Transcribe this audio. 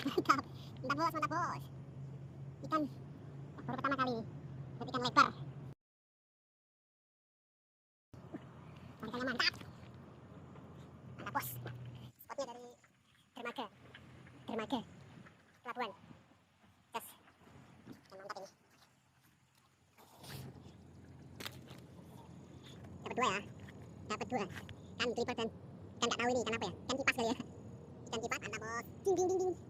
Mantap. Mantap bos. Ikan baru pertama kali. Dapat ikan lebar. Ikannya mantap. Mantap bos. Spotnya dari dermaga. Dermaga. Pelabuhan. Gas. Yang mantap ini. Dapat dua ya. Dapat dua. Kan clipper dan kan nggak tahu ini ikan apa ya. Ikan kipas kali ya. Ikan kipas mantap bos. Ding ding ding ding.